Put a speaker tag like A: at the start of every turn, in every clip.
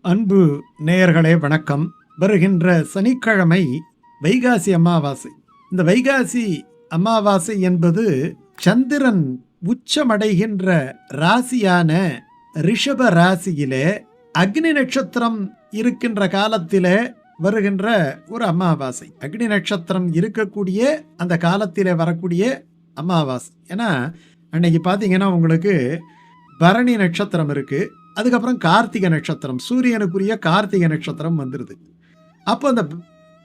A: அன்பு நேயர்களே வணக்கம். வருகின்ற சனிக்கிழமை வைகாசி அமாவாசை. இந்த வைகாசி அமாவாசை என்பது சந்திரன் உச்சமடைகின்ற ராசியான ரிஷப ராசியிலே அக்னி நட்சத்திரம் இருக்கின்ற காலத்திலே வருகின்ற ஒரு அமாவாசை. அக்னி நட்சத்திரம் இருக்கக்கூடிய அந்த காலத்திலே வரக்கூடிய அமாவாசை. ஏன்னா அன்னைக்கு பார்த்தீங்கன்னா உங்களுக்கு பரணி நட்சத்திரம் இருக்கு, அதுக்கப்புறம் கார்த்திகை நட்சத்திரம், சூரியனுக்குரிய கார்த்திகை நட்சத்திரம் வந்துடுது. அப்போ அந்த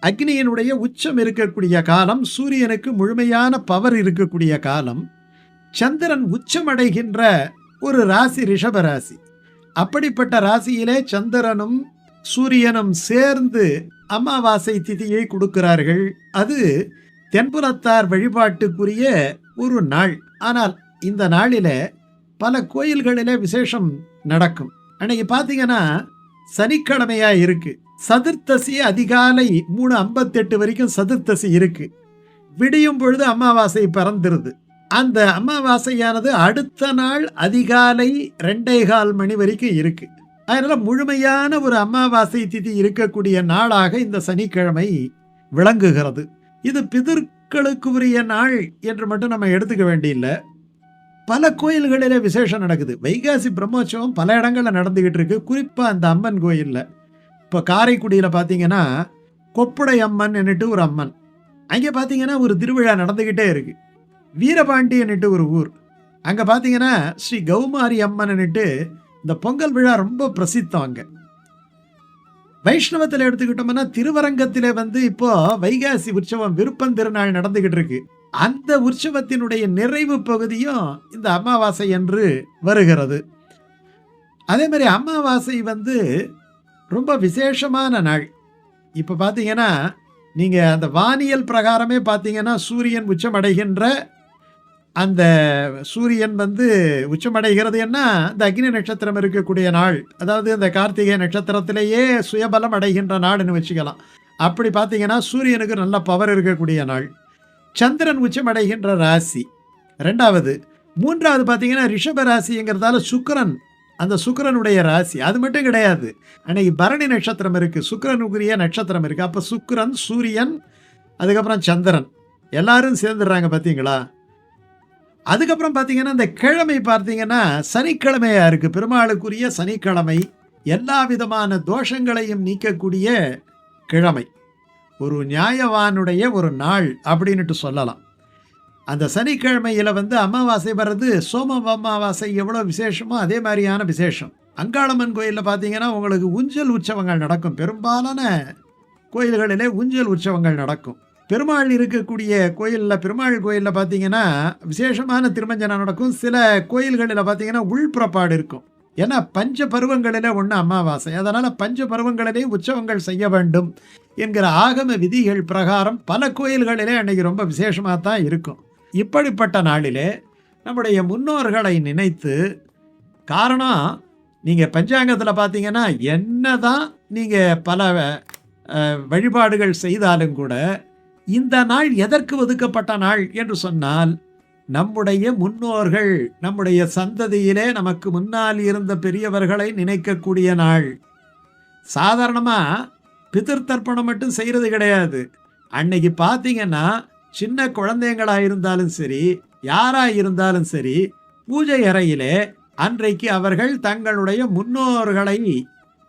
A: அக்னியினுடைய உச்சம் இருக்கக்கூடிய காலம், சூரியனுக்கு முழுமையான பவர் இருக்கக்கூடிய காலம், சந்திரன் உச்சமடைகின்ற ஒரு ராசி ரிஷப ராசி. அப்படிப்பட்ட ராசியிலே சந்திரனும் சூரியனும் சேர்ந்து அமாவாசை திதியை கொடுக்கிறார்கள். அது தென்புலத்தார் வழிபாட்டுக்குரிய ஒரு நாள். ஆனால் இந்த நாளிலே பல கோயில்களிலே விசேஷம் நடக்கும். அன்னைக்கு பார்த்தீங்கன்னா சனிக்கிழமையா இருக்கு. சதுர்த்தசி அதிகாலை 3:58 வரைக்கும் சதுர்த்தசி இருக்கு. விடியும் பொழுது அமாவாசை பிறந்திருது. அந்த அமாவாசையானது அடுத்த நாள் அதிகாலை 2:15 மணி வரைக்கும் இருக்கு. அதனால முழுமையான ஒரு அமாவாசை திதி இருக்கக்கூடிய நாளாக இந்த சனிக்கிழமை விளங்குகிறது. இது பிதர்களுக்கு உரிய நாள் என்று மட்டும் நம்ம எடுத்துக்க வேண்டியில்லை. பல கோயில்களில் விசேஷம் நடக்குது. வைகாசி பிரம்மோற்சவம் பல இடங்களில் நடந்துகிட்டு இருக்கு. குறிப்பாக அந்த அம்மன் கோயிலில் இப்போ காரைக்குடியில் பார்த்தீங்கன்னா கொப்புடை அம்மன் என்னட்டு ஒரு அம்மன், அங்கே பார்த்தீங்கன்னா ஒரு திருவிழா நடந்துக்கிட்டே இருக்கு. வீரபாண்டி என்னட்டு ஒரு ஊர், அங்கே பார்த்தீங்கன்னா ஸ்ரீ கௌமாரி அம்மன் என்னட்டு இந்த பொங்கல் விழா ரொம்ப பிரசித்தம். அங்கே வைஷ்ணவத்தில் எடுத்துக்கிட்டோம்னா திருவரங்கத்திலே இப்போ வைகாசி உற்சவம் விருப்பம் திருநாள் நடந்துகிட்டு இருக்கு. அந்த உற்சவத்தினுடைய நிறைவு பகுதியும் இந்த அமாவாசை என்று வருகிறது. அதே மாதிரி அமாவாசை ரொம்ப விசேஷமான நாள். இப்போ பார்த்தீங்கன்னா நீங்கள் அந்த வானியல் பிரகாரமே பார்த்தீங்கன்னா சூரியன் உச்சமடைகின்ற அந்த சூரியன் உச்சமடைகிறது என்ன இந்த அக்னி நட்சத்திரம் இருக்கக்கூடிய நாள், அதாவது இந்த கார்த்திகை நட்சத்திரத்திலேயே சுயபலம் அடைகின்ற நாடுன்னு வச்சுக்கலாம். அப்படி பார்த்தீங்கன்னா சூரியனுக்கு நல்ல பவர் இருக்கக்கூடிய நாள். சந்திரன் உச்சமடைகின்ற ராசி ரெண்டாவது. மூன்றாவது பார்த்தீங்கன்னா ரிஷப ராசிங்கிறதால சுக்கிரன், அந்த சுக்கிரனுடைய ராசி. அது மட்டும் கிடையாது, அன்னைக்கு பரணி நட்சத்திரம் இருக்குது, சுக்கிரனுக்குரிய நட்சத்திரம் இருக்குது. அப்போ சுக்கிரன், சூரியன், அதுக்கப்புறம் சந்திரன் எல்லாரும் சேர்ந்துடுறாங்க பார்த்தீங்களா. அதுக்கப்புறம் பார்த்தீங்கன்னா இந்த கிழமை பார்த்தீங்கன்னா சனிக்கிழமையாக இருக்குது, பெருமாளுக்குரிய சனிக்கிழமை. எல்லா விதமான தோஷங்களையும் நீக்கக்கூடிய கிழமை, ஒரு நியாயவானுடைய ஒரு நாள் அப்படின்ட்டு சொல்லலாம். அந்த சனிக்கிழமையில் அமாவாசை வர்றது, சோம அமாவாசை எவ்வளோ விசேஷமோ அதே மாதிரியான விசேஷம். அங்காளம்மன் கோயிலில் பார்த்தீங்கன்னா உங்களுக்கு ஊஞ்சல் உற்சவங்கள் நடக்கும். பெரும்பாலான கோயில்களிலே ஊஞ்சல் உற்சவங்கள் நடக்கும். பெருமாள் இருக்கக்கூடிய கோயிலில், பெருமாள் கோயிலில் பார்த்தீங்கன்னா விசேஷமான திருமஞ்சனம் நடக்கும். சில கோயில்களில் பார்த்தீங்கன்னா உள்புறப்பாடு இருக்கும். ஏன்னா பஞ்ச பருவங்களிலே ஒன்று அமாவாசை, அதனால் பஞ்ச பருவங்களிலே உற்சவங்கள் செய்ய வேண்டும் என்கிற ஆகம விதிகள் பிரகாரம் பல கோயில்களிலே அன்னைக்கு ரொம்ப விசேஷமாக தான் இருக்கும். இப்படிப்பட்ட நாளிலே நம்முடைய முன்னோர்களை நினைத்து, காரணம் நீங்கள் பஞ்சாங்கத்தில் பார்த்தீங்கன்னா என்ன தான் நீங்கள் பல வழிபாடுகள் செய்தாலும் கூட இந்த நாள் எதற்கு ஒதுக்கப்பட்ட நாள் என்று சொன்னால், நம்முடைய முன்னோர்கள், நம்முடைய சந்ததியிலே நமக்கு முன்னால் இருந்த பெரியவர்களை நினைக்கக்கூடிய நாள். சாதாரணமாக பிதிர் தர்ப்பணம் மட்டும் செய்கிறது கிடையாது. அன்னைக்கு பார்த்தீங்கன்னா சின்ன குழந்தைங்களாக இருந்தாலும் சரி, யாராக இருந்தாலும் சரி, பூஜை அறையிலே அன்றைக்கு அவர்கள் தங்களுடைய முன்னோர்களை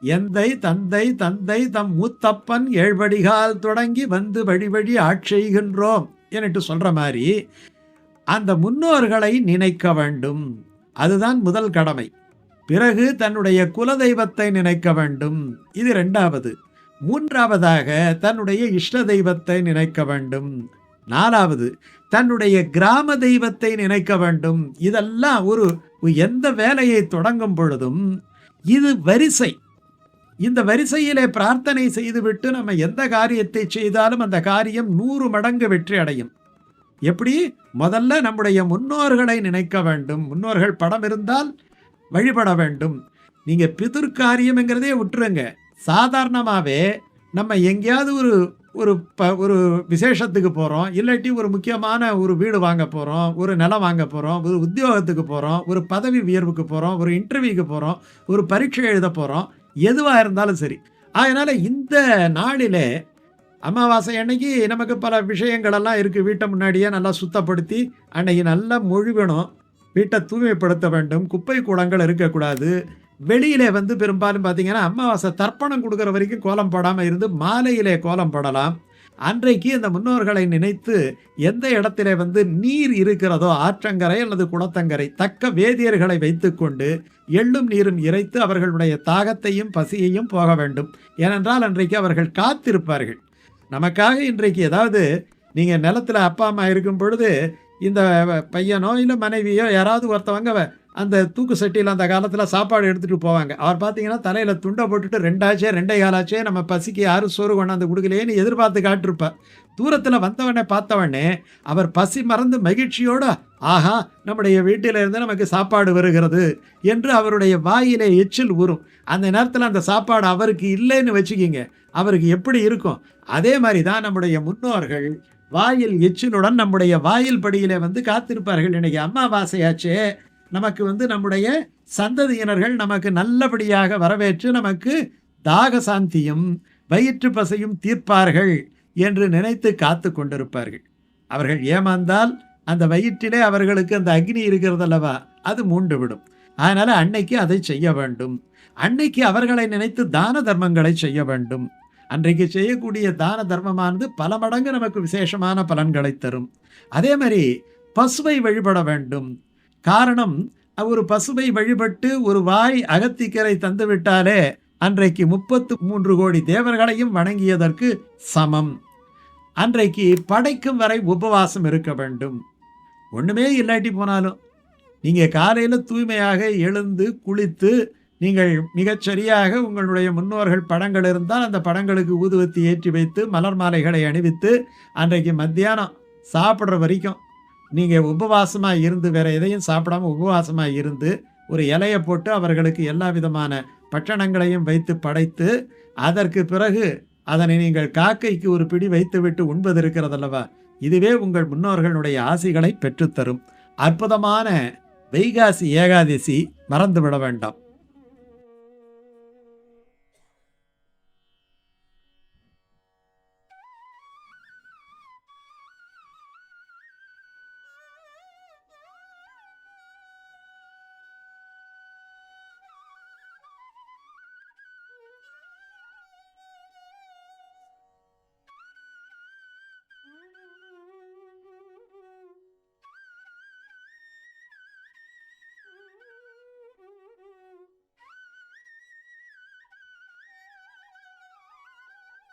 A: எந்தை தந்தை தந்தை தம் மூத்தப்பன் ஏழ்வடிகால் தொடங்கி வழி வழி ஆட்செய்கின்றோம் என்னட்டு சொல்கிற மாதிரி அந்த முன்னோர்களை நினைக்க வேண்டும். அதுதான் முதல் கடமை. பிறகு தன்னுடைய குலதெய்வத்தை நினைக்க வேண்டும், இது இரண்டாவது. மூன்றாவதாக தன்னுடைய இஷ்ட தெய்வத்தை நினைக்க வேண்டும். நாலாவது தன்னுடைய கிராம தெய்வத்தை நினைக்க வேண்டும். இதெல்லாம் ஒரு எந்த வேலையை தொடங்கும் பொழுதும் இது வரிசை. இந்த வரிசையிலே பிரார்த்தனை செய்துவிட்டு நம்ம எந்த காரியத்தை செய்தாலும் அந்த காரியம் 100 மடங்கு வெற்றி அடையும். எப்படி? முதல்ல நம்முடைய முன்னோர்களை நினைக்க வேண்டும். முன்னோர்கள் படம் இருந்தால் வழிபட வேண்டும். நீங்கள் பிதுர்காரியம்ங்கிறதே விட்டுருங்க. சாதாரணமாகவே நம்ம எங்கேயாவது ஒரு விசேஷத்துக்கு போகிறோம், இல்லாட்டி ஒரு முக்கியமான ஒரு வீடு வாங்க போகிறோம், ஒரு நிலம் வாங்க போகிறோம், ஒரு உத்தியோகத்துக்கு போகிறோம், ஒரு பதவி உயர்வுக்கு போகிறோம், ஒரு இன்டர்வியூக்கு போகிறோம், ஒரு பரீட்சை எழுத போகிறோம். எதுவா இருந்தாலும் சரி. அதனால இந்த நாளிலே அமாவாசை அன்னைக்கு நமக்கு பல விஷயங்கள் எல்லாம் இருக்கு. வீட்ட முன்னாடியே நல்லா சுத்தப்படுத்தி, அன்னைக்கு நல்லா மொழுகணும். வீட்ட தூய்மைப்படுத்த வேண்டும். குப்பை கூளங்கள் இருக்கக்கூடாது. வெளியிலே வந்து பெரும்பாலும் பார்த்தீங்கன்னா, அமாவாசை தர்ப்பணம் குடுக்குற வரைக்கும் கோலம் போடாம இருந்து, மாலையிலே கோலம் போடலாம். அன்றைக்கு அந்த முன்னோர்களை நினைத்து, எந்த இடத்திலே வந்து நீர் இருக்கிறதோ, ஆற்றங்கரை அல்லது குளத்தங்கரை, தக்க வேதியர்களை வைத்துக்கொண்டு, எள்ளும் நீரும் இறைத்து அவர்களுடைய தாகத்தையும், பசியையும் போக வேண்டும். ஏனென்றால் அன்றைக்கு அவர்கள் காத்திருப்பார்கள். நமக்காக இன்றைக்கு ஏதாவது நீங்க நிலத்துல அப்பா, அம்மா இருக்கும் பொழுது, இந்த பையனோ இல்ல மனைவியோ யாராவது ஒருத்தவங்க அந்த தூக்கு சட்டியில அந்த காலத்துல சாப்பாடு எடுத்துட்டு போவாங்க. அவர் பார்த்தீங்கன்னா, தலையில துண்ட போட்டுட்டு 2 ஆச்சே 2 1/4 ஆச்சே நம்ம பசிக்கு யாரும் சோறு கொண்டாந்து குடுக்கலையேன்னு எதிர்பார்த்து காத்திருப்பார். தூரத்துல வந்தவனே பார்த்தவனே அவர் பசி மறந்து மகிழ்ச்சியோட, ஆஹா நம்முடைய வீட்டில இருந்து நமக்கு சாப்பாடு வருகிறது என்று அவருடைய வாயிலே எச்சில் ஊறும். அந்த நேரத்துல அந்த சாப்பாடு அவருக்கு இல்லைன்னு வச்சுக்கிங்க, அவருக்கு எப்படி இருக்கும்? அதே மாதிரி தான் நம்முடைய முன்னோர்கள் வாயில் எச்சிலுடன் நம்முடைய வாயில் படியிலே வந்து காத்திருப்பார்கள். இன்னைக்கு அமாவாசையாச்சே, நமக்கு வந்து நம்முடைய சந்ததியினர்கள் நமக்கு நல்லபடியாக வரவேற்று நமக்கு தாக சாந்தியும் வயிற்று பசையும் தீர்ப்பார்கள் என்று நினைத்து காத்து கொண்டிருப்பார்கள். அவர்கள் ஏமாந்தால் அந்த வயிற்றிலே அவர்களுக்கு அந்த அக்னி இருக்கிறது அல்லவா, அது மூண்டு விடும். அதனால அன்னைக்கு அதை செய்ய வேண்டும். அன்னைக்கு அவர்களை நினைத்து தான தர்மங்களை செய்ய வேண்டும். அன்றைக்கு செய்யக்கூடிய தான தர்மமானது பல மடங்கு நமக்கு விசேஷமான பலன்களை தரும். அதே மாதிரி பசுவை வழிபட வேண்டும். காரணம், ஒரு பசுவை வழிபட்டு ஒரு வாய் அகத்திக்கரை தந்துவிட்டாலே அன்றைக்கு 33 கோடி தேவர்களையும் வணங்கியதற்கு சமம். அன்றைக்கு படைக்கும் வரை உபவாசம் இருக்க வேண்டும். ஒண்ணுமே இல்லாட்டி போனாலும் நீங்க காலையில தூய்மையாக எழுந்து குளித்து, நீங்கள் மிகச்சரியாக உங்களுடைய முன்னோர்கள் படங்கள் இருந்தால் அந்த படங்களுக்கு ஊதுவத்தி ஏற்றி வைத்து மலர் மாலைகளை அணிவித்து, அன்றைக்கு மத்தியானம் சாப்பிட்ற வரைக்கும் நீங்க உபவாசமா இருந்து, வேற எதையும் சாப்பிடாம உபவாசமா இருந்து, ஒரு இலைய போட்டு அவர்களுக்கு எல்லா விதமான பட்சணங்களையும் வைத்து படைத்து, அதற்கு பிறகு அதனை நீங்கள் காக்கைக்கு ஒரு பிடி வைத்துவிட்டு உண்பது இருக்கிறதல்லவா, இதுவே உங்கள் முன்னோர்களுடைய ஆசிகளை பெற்றுத்தரும். அற்புதமான வைகாசி ஏகாதசி, மறந்துவிட வேண்டாம்.